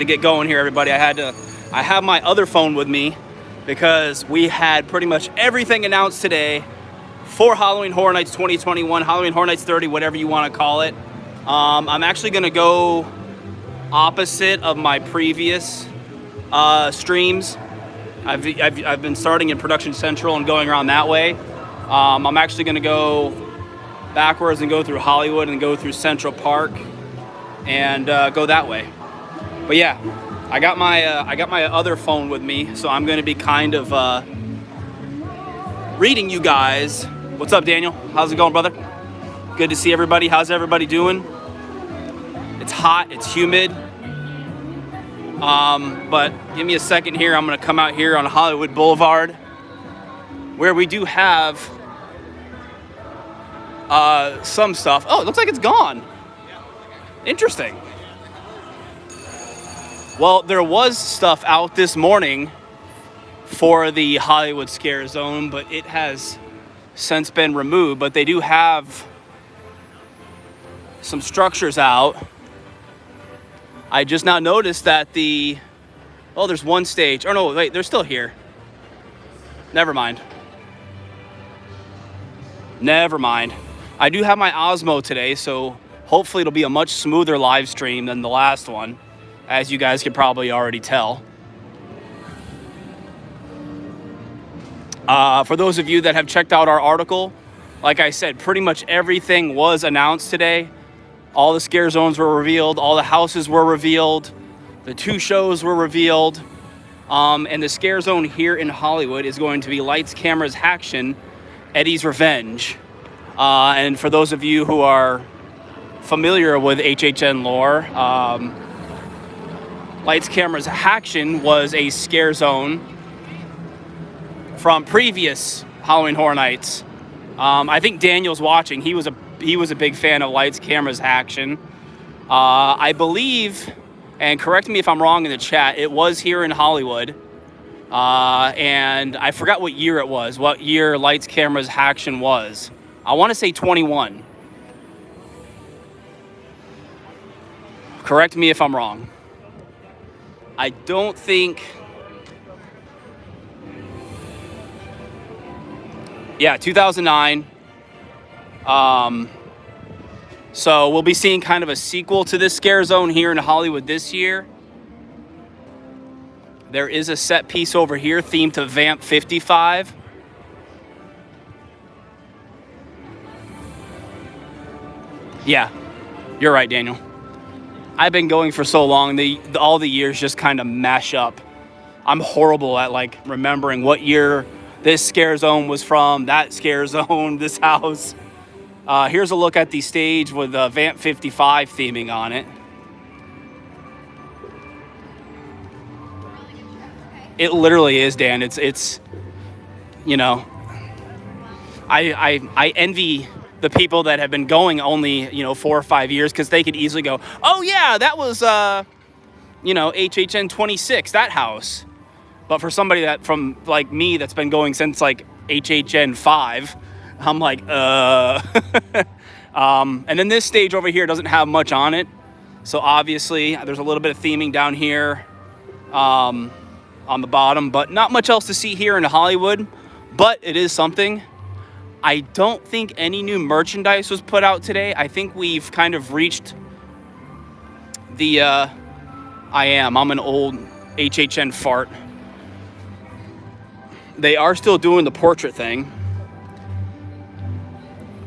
To get going here, everybody, I have my other phone with me because we had pretty much everything announced today for Halloween Horror Nights 2021, Halloween Horror Nights 30, whatever you want to call it. I'm actually going to go opposite of my previous streams. I've been starting in Production Central and going around that way. I'm actually going to go backwards and go through Hollywood and go through Central Park and go that way. But yeah, I got my other phone with me, so I'm going to be kind of reading you guys. What's up, Daniel? How's it going, brother? Good to see everybody. How's everybody doing? It's hot. It's humid. But give me a second here. I'm going to come out here on Hollywood Boulevard, where we do have some stuff. Oh, it looks like it's gone. Interesting. Well, there was stuff out this morning for the Hollywood Scare Zone, but it has since been removed. But they do have some structures out. I just now noticed that there's one stage. Oh, no, wait, they're still here. Never mind. I do have my Osmo today, so hopefully it'll be a much smoother live stream than the last one, as you guys could probably already tell. For those of you that have checked out our article, like I said, pretty much everything was announced today. All the scare zones were revealed. All the houses were revealed. The 2 shows were revealed. And the scare zone here in Hollywood is going to be Lights, Cameras, Action, Eddie's Revenge. And for those of you who are familiar with HHN lore, Lights, Cameras, Action was a scare zone from previous Halloween Horror Nights. I think Daniel's watching. He was a big fan of Lights, Cameras, Action. I believe, and correct me if I'm wrong in the chat, it was here in Hollywood. And I forgot what year it was, what year Lights, Cameras, Action was. I want to say 21. Correct me if I'm wrong. I don't think... Yeah, 2009. So we'll be seeing kind of a sequel to this scare zone here in Hollywood this year. There is a set piece over here themed to Vamp 55. Yeah, you're right, Daniel. I've been going for so long, all the years just kind of mash up. I'm horrible at remembering what year this scare zone was from, that scare zone, this house. Here's a look at the stage with Vamp 55 theming on it. It literally is, Dan. It's you know, I envy the people that have been going only 4 or 5 years, because they could easily go, oh yeah, that was HHN 26, that house. But for somebody that from like me that's been going since HHN 5, I'm like, and then this stage over here doesn't have much on it. So obviously there's a little bit of theming down here on the bottom, but not much else to see here in Hollywood. But it is something. I don't think any new merchandise was put out today. I think we've kind of reached the, I'm an old HHN fart. They are still doing the portrait thing,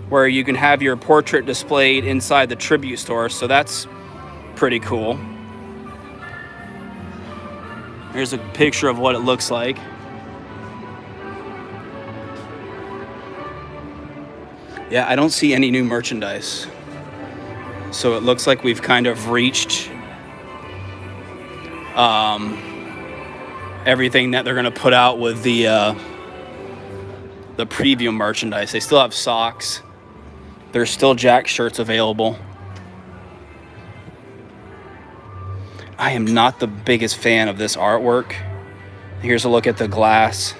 where you can have your portrait displayed inside the tribute store, so that's pretty cool. Here's a picture of what it looks like. Yeah, I don't see any new merchandise. So it looks like we've kind of reached everything that they're going to put out with the preview merchandise. They still have socks. There's still Jack shirts available. I am not the biggest fan of this artwork. Here's a look at the glass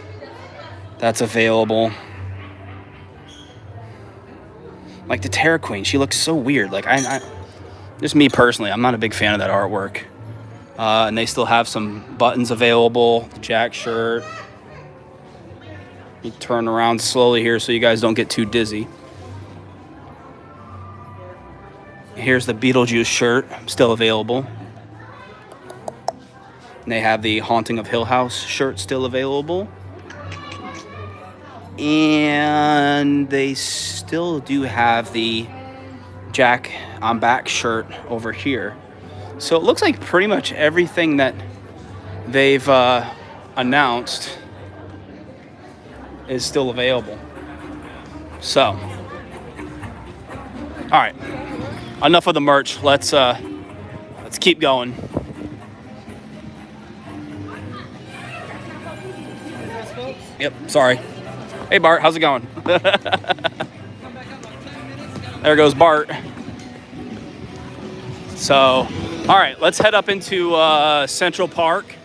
that's available. Like the Terror Queen, she looks so weird. Just me personally, I'm not a big fan of that artwork. And they still have some buttons available. Jack shirt. You turn around slowly here so you guys don't get too dizzy. Here's the Beetlejuice shirt, still available. And they have the Haunting of Hill House shirt still available. And they still do have the Jack I'm Back shirt over here. So it looks like pretty much everything that they've announced is still available. So, all right, enough of the merch. Let's keep going. Yep, sorry. Hey Bart, how's it going? There goes Bart. So, all right, let's head up into Central Park.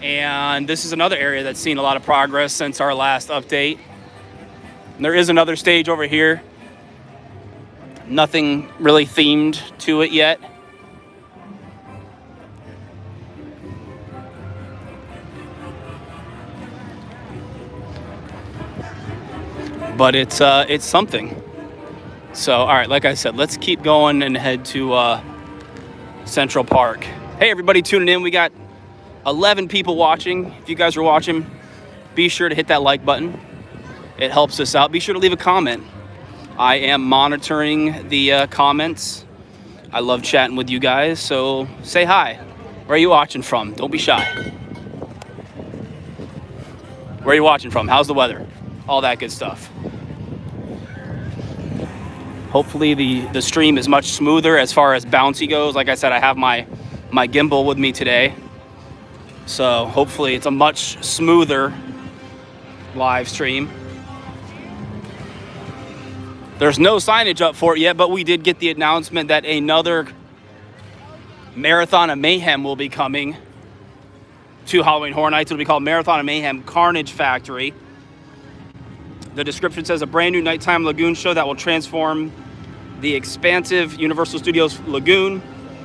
And this is another area that's seen a lot of progress since our last update. And there is another stage over here. Nothing really themed to it yet. But it's something. So, all right, like I said, let's keep going and head to Central Park. Hey, everybody tuning in. We got 11 people watching. If you guys are watching, be sure to hit that like button. It helps us out. Be sure to leave a comment. I am monitoring the comments. I love chatting with you guys, so say hi. Where are you watching from? Don't be shy. Where are you watching from? How's the weather? All that good stuff. Hopefully the stream is much smoother as far as bouncy goes. Like I said, I have my gimbal with me today. So hopefully it's a much smoother live stream. There's no signage up for it yet, but we did get the announcement that another Marathon of Mayhem will be coming to Halloween Horror Nights. It'll be called Marathon of Mayhem Carnage Factory. The description says a brand new nighttime lagoon show that will transform the expansive Universal Studios lagoon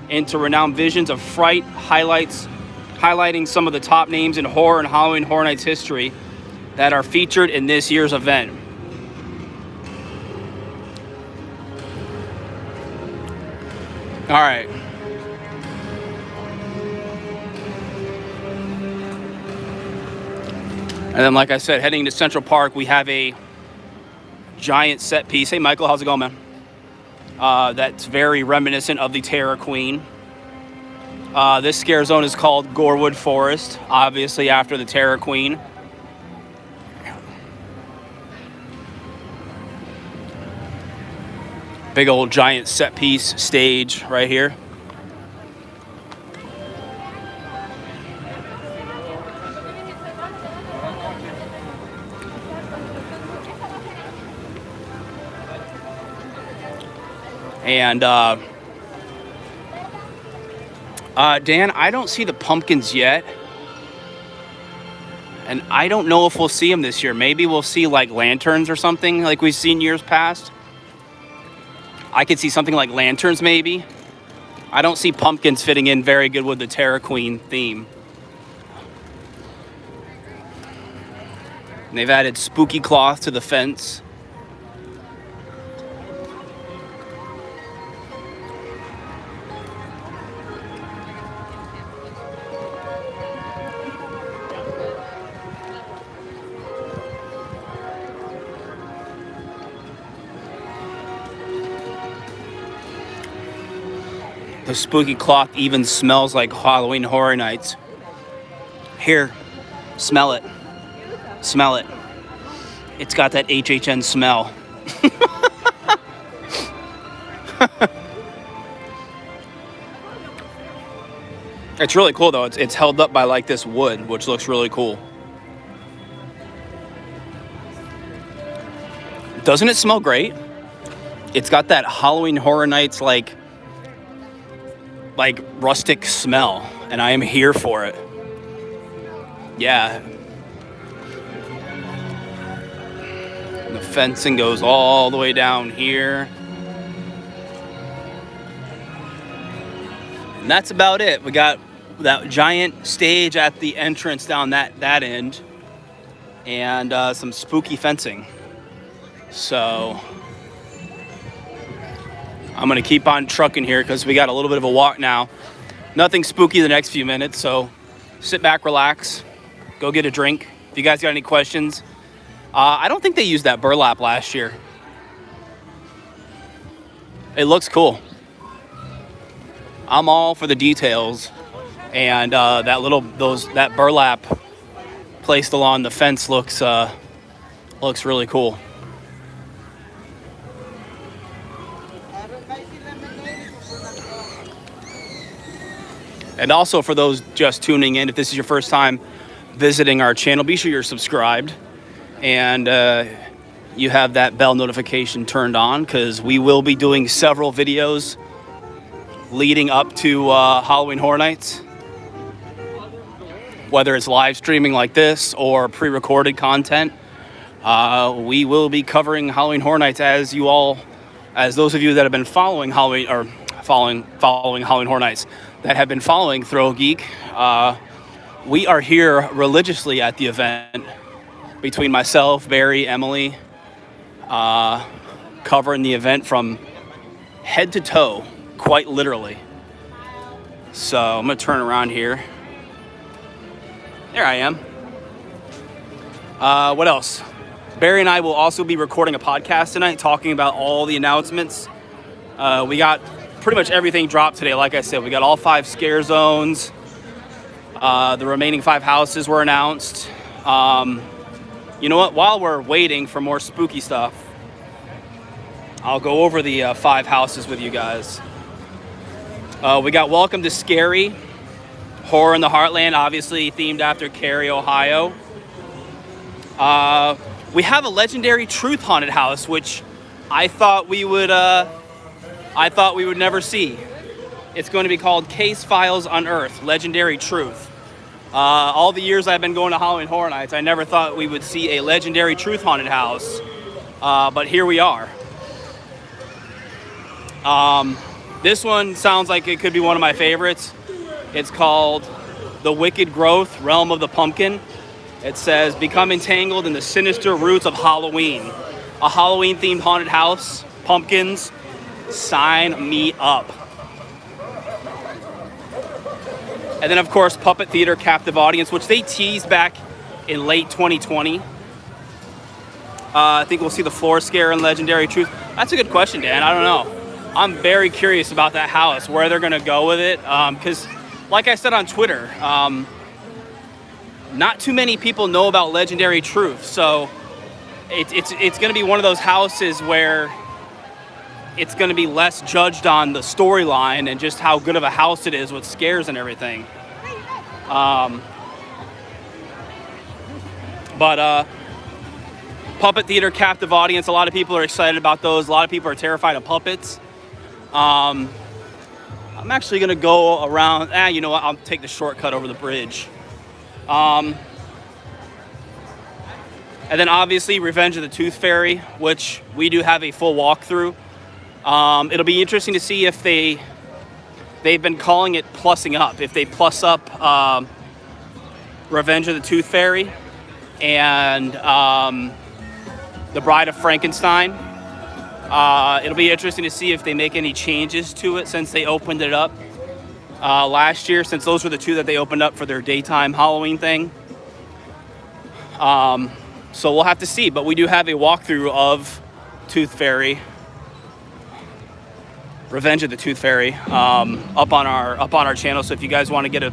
into renowned visions of fright, highlighting some of the top names in horror and Halloween Horror Nights history that are featured in this year's event. All right. And then, like I said, heading to Central Park, we have a giant set piece. Hey, Michael, how's it going, man? That's very reminiscent of the Terror Queen. This scare zone is called Gorewood Forest, obviously after the Terror Queen. Big old giant set piece stage right here. And Dan, I don't see the pumpkins yet. And I don't know if we'll see them this year. Maybe we'll see like lanterns or something like we've seen years past. I could see something like lanterns maybe. I don't see pumpkins fitting in very good with the Terror Queen theme. And they've added spooky cloth to the fence. The spooky cloth even smells like Halloween Horror Nights. Here, smell it. Smell it. It's got that HHN smell. It's really cool though. It's held up by like this wood, which looks really cool. Doesn't it smell great? It's got that Halloween Horror Nights like rustic smell, and I am here for it. Yeah. And the fencing goes all the way down here. And that's about it. We got that giant stage at the entrance down that end, and some spooky fencing. So I'm gonna keep on trucking here because we got a little bit of a walk now. Nothing spooky the next few minutes, so sit back, relax, go get a drink. If you guys got any questions, I don't think they used that burlap last year. It looks cool. I'm all for the details, and that burlap placed along the fence looks really cool. And also, for those just tuning in, if this is your first time visiting our channel, be sure you're subscribed and you have that bell notification turned on, because we will be doing several videos leading up to Halloween Horror Nights, whether it's live streaming like this or pre-recorded content. We will be covering Halloween Horror Nights, as those of you that have been following Halloween Horror Nights, that have been following ThrillGeek. We are here religiously at the event, between myself, Barry, Emily, covering the event from head to toe, quite literally. So I'm gonna turn around here. There I am. What else? Barry and I will also be recording a podcast tonight, talking about all the announcements. We got pretty much everything dropped today. Like I said, we got all 5 scare zones. The remaining 5 houses were announced. You know what? While we're waiting for more spooky stuff, I'll go over the 5 houses with you guys. We got Welcome to Scary, Horror in the Heartland, obviously themed after Cary, Ohio. We have a Legendary Truth haunted house, which I thought we would never see. It's going to be called Case Files Unearthed, Legendary Truth. All the years I've been going to Halloween Horror Nights, I never thought we would see a Legendary Truth haunted house, but here we are. This one sounds like it could be one of my favorites. It's called The Wicked Growth, Realm of the Pumpkin. It says, become entangled in the sinister roots of Halloween. A Halloween-themed haunted house, pumpkins, sign me up. And then, of course, Puppet Theater Captive Audience, which they teased back in late 2020. I think we'll see the floor scare in Legendary Truth. That's a good question, Dan. I don't know. I'm very curious about that house, where they're going to go with it. Because, like I said on Twitter, not too many people know about Legendary Truth. So it's going to be one of those houses where it's going to be less judged on the storyline and just how good of a house it is with scares and everything. But Puppet Theater Captive Audience, a lot of people are excited about those. A lot of people are terrified of puppets. I'm actually going to go around. You know what? I'll take the shortcut over the bridge. And then obviously Revenge of the Tooth Fairy, which we do have a full walkthrough. It'll be interesting to see if they've been calling it plussing up. If they plus up Revenge of the Tooth Fairy and The Bride of Frankenstein. It'll be interesting to see if they make any changes to it since they opened it up last year, since those were the 2 that they opened up for their daytime Halloween thing. So we'll have to see, but we do have a walkthrough of Tooth Fairy, Revenge of the Tooth Fairy, up on our channel. So if you guys want to get a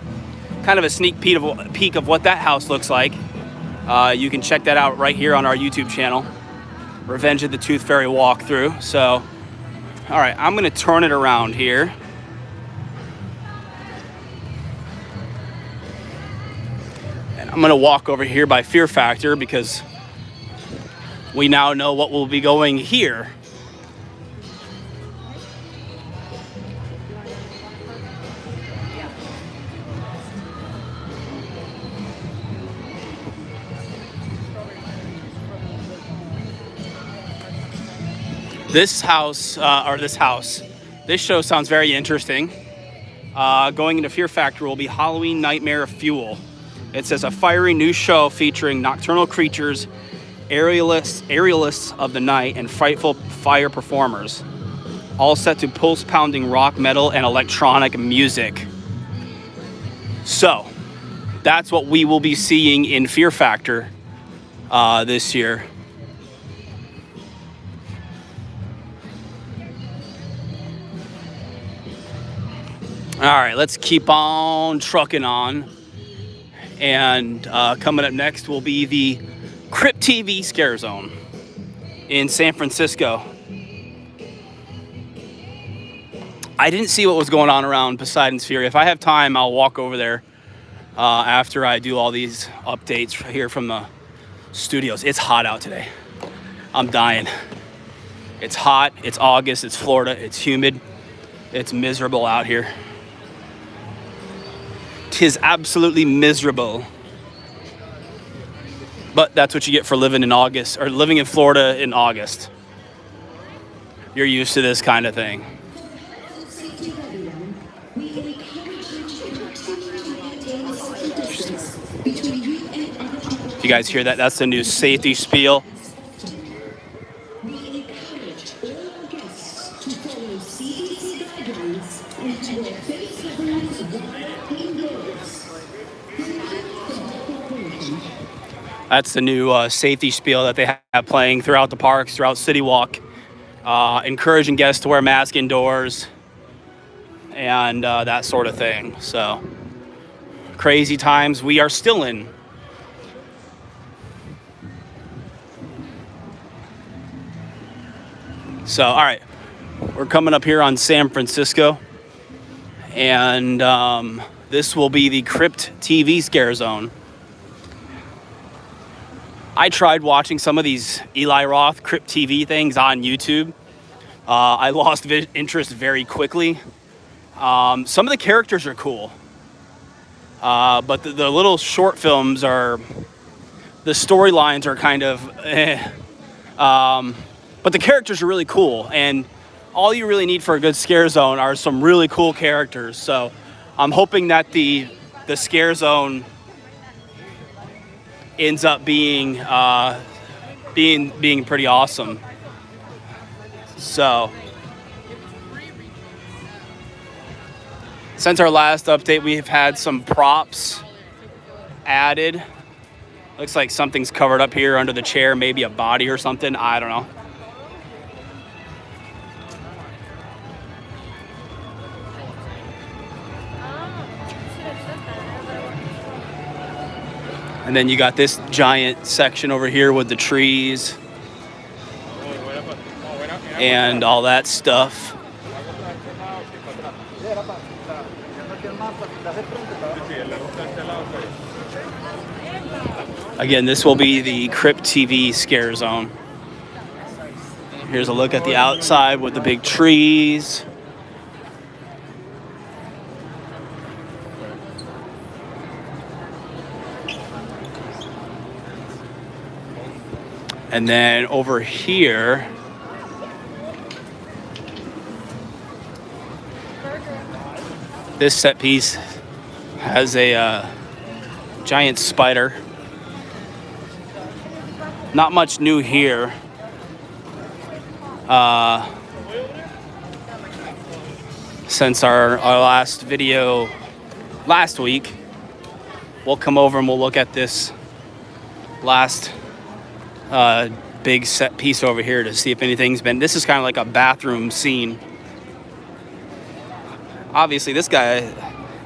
kind of a sneak peek of what that house looks like, you can check that out right here on our YouTube channel, Revenge of the Tooth Fairy walkthrough. So, all right, I'm going to turn it around here. And I'm going to walk over here by Fear Factor because we now know what will be going here. This show sounds very interesting. going into Fear Factor will be Halloween Nightmare Fuel. It says a fiery new show featuring nocturnal creatures, aerialists of the night, and frightful fire performers, all set to pulse-pounding rock, metal, and electronic music. So, that's what we will be seeing in Fear Factor this year. All right, let's keep on trucking on. And coming up next will be the Crypt TV Scare Zone in San Francisco. I didn't see what was going on around Poseidon's Fury. If I have time, I'll walk over there after I do all these updates here from the studios. It's hot out today. I'm dying. It's hot. It's August. It's Florida. It's humid. It's miserable out here. 'Tis absolutely miserable. But that's what you get for living in August, or living in Florida in August. You're used to this kind of thing. If you guys hear that, that's the new safety spiel. That's the new safety spiel that they have playing throughout the parks, throughout City Walk, encouraging guests to wear masks indoors and that sort of thing. So, crazy times we are still in. So, all right, we're coming up here on San Francisco, and this will be the Crypt TV Scare Zone. I tried watching some of these Eli Roth Crypt TV things on YouTube. I lost interest very quickly. Some of the characters are cool, but the little short films are, the storylines are kind of but the characters are really cool, and all you really need for a good scare zone are some really cool characters. So I'm hoping that the scare zone ends up being pretty awesome. So since our last update, we have had some props added. Looks like something's covered up here under the chair, maybe a body or something, I don't know. And then you got this giant section over here with the trees and all that stuff. Again, this will be the Crypt TV Scare Zone. Here's a look at the outside with the big trees. And then over here, this set piece has a giant spider. Not much new here. Since our last video last week, we'll come over and we'll look at this last big set piece over here to see if anything's been. This is kind of like a bathroom scene. Obviously, this guy,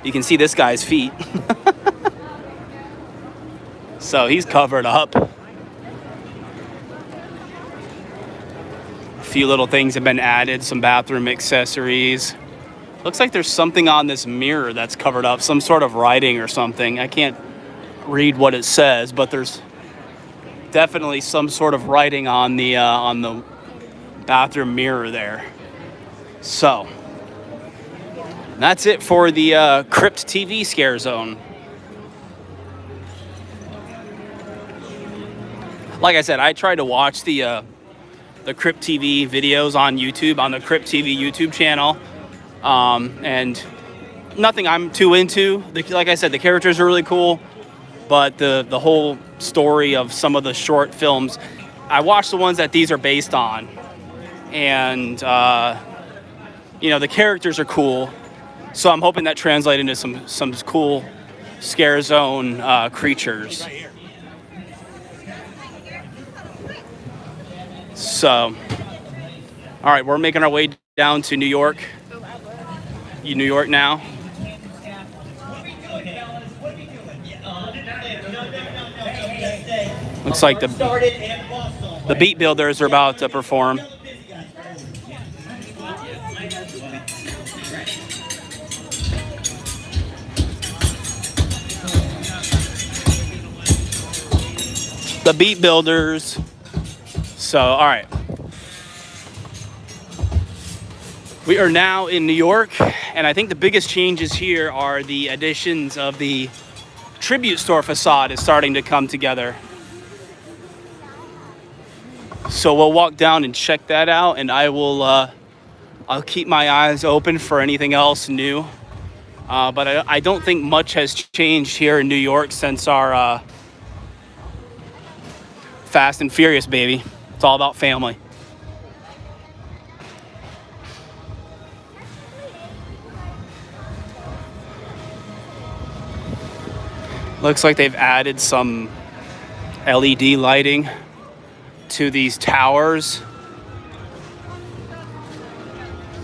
you can see this guy's feet. So he's covered up. A few little things have been added, some bathroom accessories. Looks like there's something on this mirror that's covered up, some sort of writing or something. I can't read what it says, but there's definitely some sort of writing on the bathroom mirror there. So that's it for the Crypt TV Scare Zone. Like I said, I tried to watch the Crypt TV videos on YouTube, on the Crypt TV YouTube channel, and nothing I'm too into. Like I said, the characters are really cool, but the whole story of some of the short films, I watched the ones that these are based on, and you know, the characters are cool. So I'm hoping that translates into some cool scare zone creatures. So, all right, we're making our way down to New York. New York now. Looks like the Beat Builders are about to perform. The Beat Builders. So, all right. We are now in New York, and I think the biggest changes here are the additions of the tribute store facade is starting to come together. So we'll walk down and check that out, and I'll keep my eyes open for anything else new. But I don't think much has changed here in New York since our Fast and Furious, baby. It's all about family. Looks like they've added some LED lighting to these towers.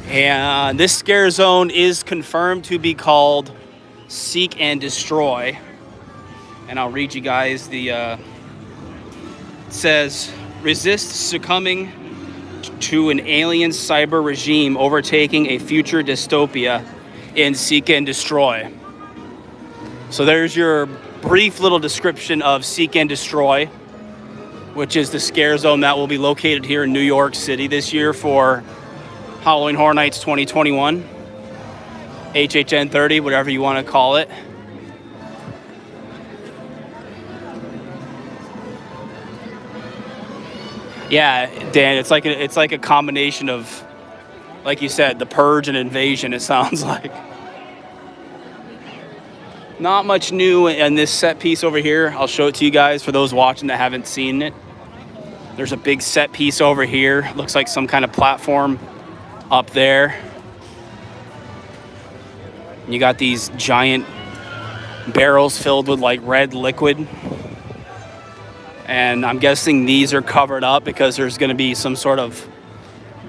And this scare zone is confirmed to be called Seek and Destroy. And I'll read you guys the, it says, resist succumbing to an alien cyber regime overtaking a future dystopia in Seek and Destroy. So there's your brief little description of Seek and Destroy, which is the scare zone that will be located here in New York City this year for Halloween Horror Nights 2021, HHN 30, whatever you want to call it. Yeah, Dan, it's like a combination of, like you said, The Purge and Invasion, it sounds like. Not much new in this set piece over here. I'll show it to you guys for those watching that haven't seen it. There's a big set piece over here. Looks like some kind of platform up there. You got these giant barrels filled with like red liquid. And I'm guessing these are covered up because there's going to be some sort of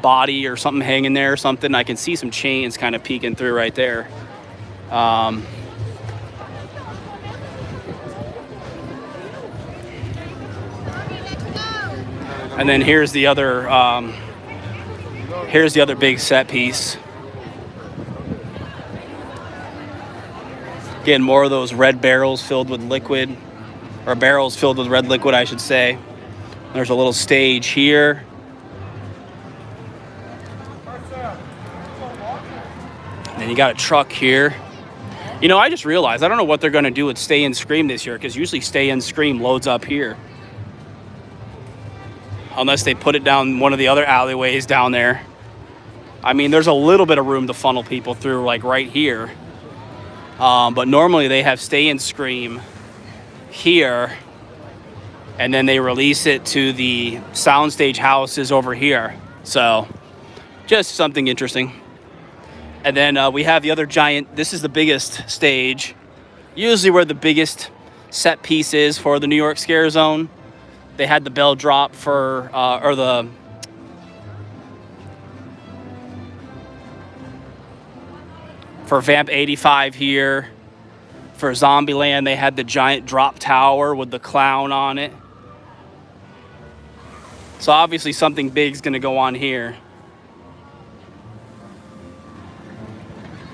body or something hanging there or something. I can see some chains kind of peeking through right there. And then here's the other big set piece. Again, more of those red barrels filled with liquid, or barrels filled with red liquid, I should say. There's a little stage here. And then you got a truck here. You know, I just realized, I don't know what they're going to do with Stay and Scream this year, because usually Stay and Scream loads up here. Unless they put it down one of the other alleyways down there. I mean, there's a little bit of room to funnel people through, like right here. But normally they have Stay and Scream here, and then they release it to the soundstage houses over here. So, just something interesting. And then we have the other giant, this is the biggest stage. Usually where the biggest set piece is for the New York Scare Zone. They had the bell drop for, for Vamp 85 here. For Zombieland, they had the giant drop tower with the clown on it. So obviously something big's gonna go on here.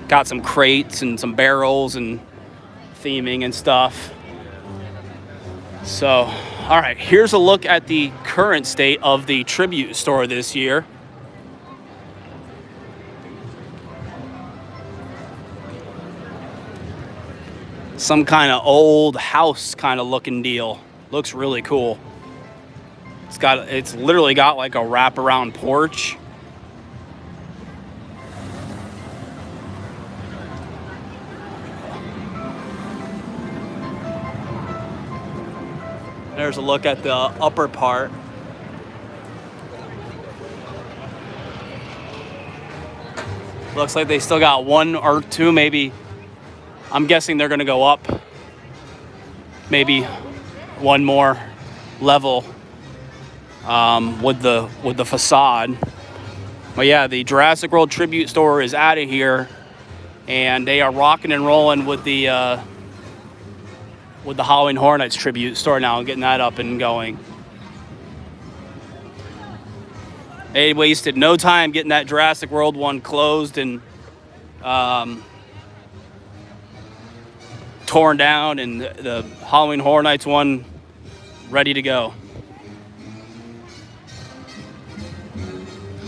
Got some crates and some barrels and theming and stuff. So, all right, here's a look at the current state of the tribute store this year. Some kind of old house kind of looking deal. Looks really cool. It's literally got like a wraparound porch. There's a look at the upper part. Looks like they still got one or two, maybe. I'm guessing they're gonna go up. Maybe one more level with the facade. But yeah, the Jurassic World Tribute Store is out of here, and they are rocking and rolling with the Halloween Horror Nights Tribute Store now, getting that up and going. They wasted no time getting that Jurassic World one closed and torn down, and the Halloween Horror Nights one ready to go.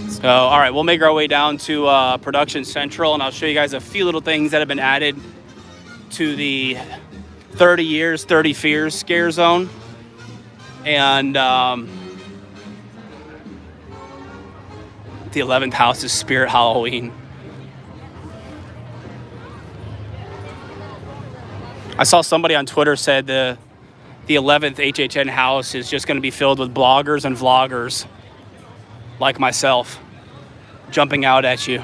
So, all right, we'll make our way down to Production Central, and I'll show you guys a few little things that have been added to the 30 Years, 30 Fears scare zone. And the 11th house is Spirit Halloween. I saw somebody on Twitter said the 11th HHN house is just going to be filled with bloggers and vloggers like myself, jumping out at you.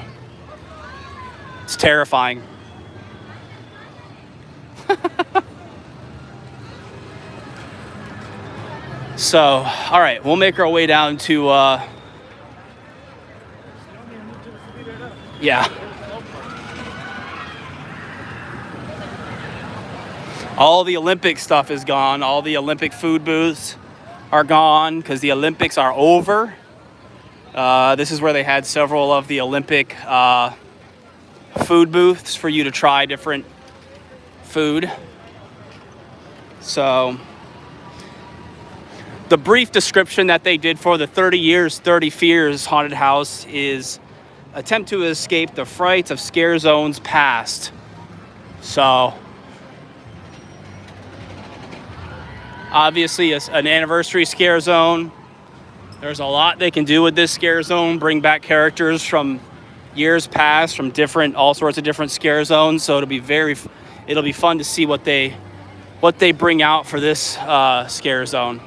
It's terrifying. So, all right, we'll make our way down to, yeah. All the Olympic stuff is gone. All the Olympic food booths are gone because the Olympics are over. This is where they had several of the Olympic food booths for you to try different food. So the brief description that they did for the 30 Years, 30 Fears haunted house is attempt to escape the frights of scare zones past. So obviously an anniversary scare zone. There's a lot they can do with this scare zone, bring back characters from years past, from all sorts of different scare zones. So it'll be fun to see what they bring out for this scare zone.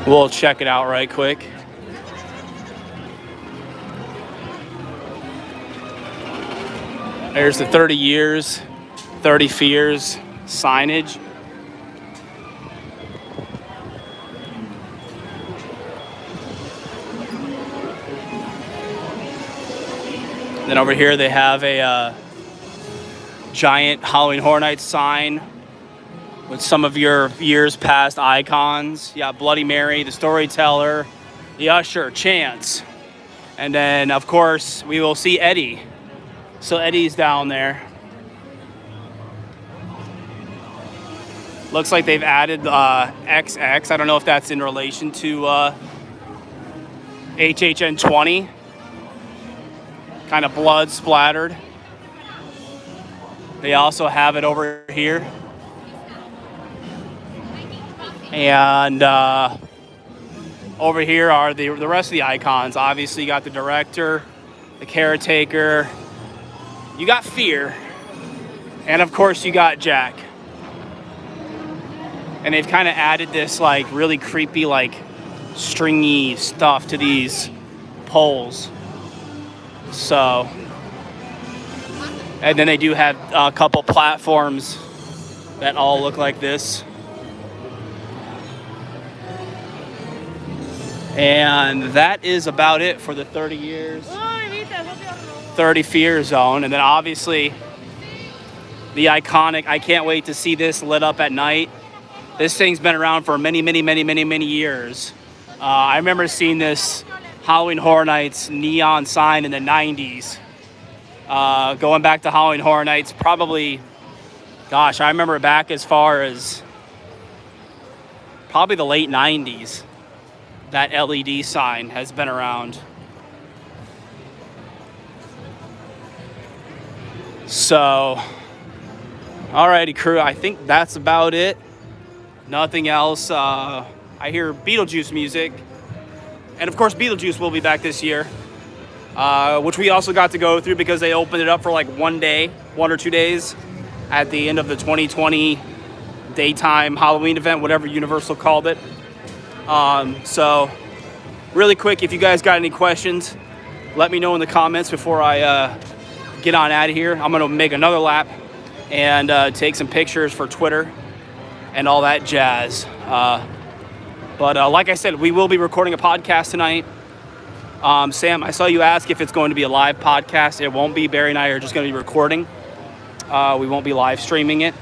We'll check it out right quick. There's the 30 Years, 30 Fears signage. Then over here they have a giant Halloween Horror Nights sign with some of your years past icons. You got Bloody Mary, the Storyteller, the Usher, Chance. And then, of course, we will see Eddie. So Eddie's down there. Looks like they've added XX. I don't know if that's in relation to HHN 20. Kind of blood splattered. They also have it over here. And over here are the rest of the icons. Obviously, you got the director, the caretaker. You got Fear, and of course you got Jack. And they've kind of added this like really creepy like stringy stuff to these poles. So, and then they do have a couple platforms that all look like this. And that is about it for the 30 Years, 30 Fear zone. And then obviously the iconic, I can't wait to see this lit up at night. This thing's been around for many years. I remember seeing this Halloween Horror Nights neon sign in the 90s. Going back to Halloween Horror Nights, probably, gosh, I remember back as far as probably the late 90s. That LED sign has been around. So, alrighty crew, I think that's about it. Nothing else. I hear Beetlejuice music. And of course Beetlejuice will be back this year. which we also got to go through because they opened it up for like 1 day, 1 or 2 days at the end of the 2020 daytime Halloween event, whatever Universal called it. So really quick, if you guys got any questions, let me know in the comments before I get on out of here. I'm gonna make another lap and take some pictures for Twitter and all that jazz. But like I said, we will be recording a podcast tonight. Sam, I saw you ask if it's going to be a live podcast. It won't be. Barry and I are just going to be recording. We won't be live streaming it.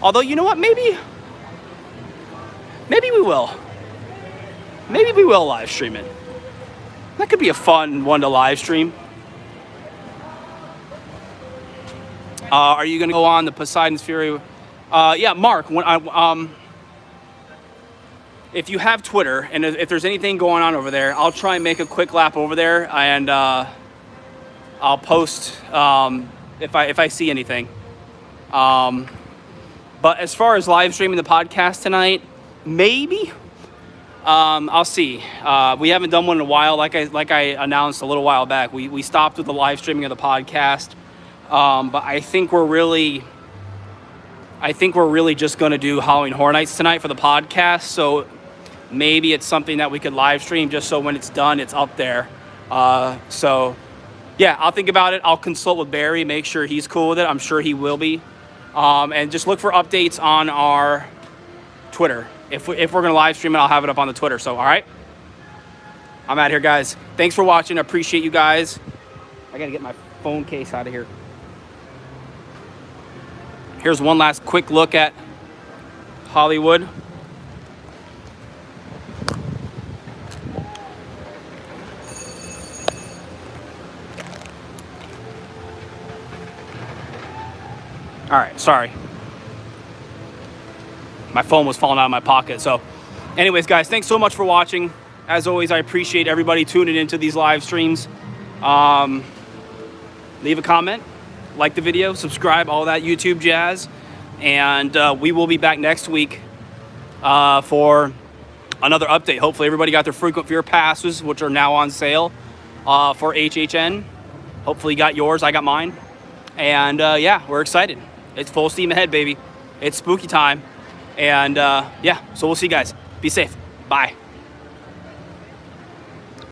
Although, you know what? Maybe we will. Maybe we will live stream it. That could be a fun one to live stream. Are you going to go on the Poseidon's Fury? Yeah, Mark, when if you have Twitter and if there's anything going on over there, I'll try and make a quick lap over there and I'll post if I see anything. But as far as live streaming the podcast tonight, maybe I'll see. We haven't done one in a while. Like I announced a little while back, we stopped with the live streaming of the podcast. But I think we're really just going to do Halloween Horror Nights tonight for the podcast. So maybe it's something that we could live stream just so when it's done, it's up there. So yeah, I'll think about it. I'll consult with Barry, make sure he's cool with it. I'm sure he will be. And just look for updates on our Twitter. If we're going to live stream it, I'll have it up on the Twitter. So, all right. I'm out here, guys. Thanks for watching. I appreciate you guys. I got to get my phone case out of here. Here's one last quick look at Hollywood. All right, sorry. My phone was falling out of my pocket. So anyways, guys, thanks so much for watching. As always, I appreciate everybody tuning into these live streams. Leave a comment, like the video, subscribe, all that YouTube jazz. And we will be back next week for another update. Hopefully everybody got their frequent fear passes, which are now on sale for HHN. Hopefully you got yours. I got mine. And yeah, we're excited. It's full steam ahead, baby. It's spooky time. And yeah, so we'll see you guys. Be safe. Bye.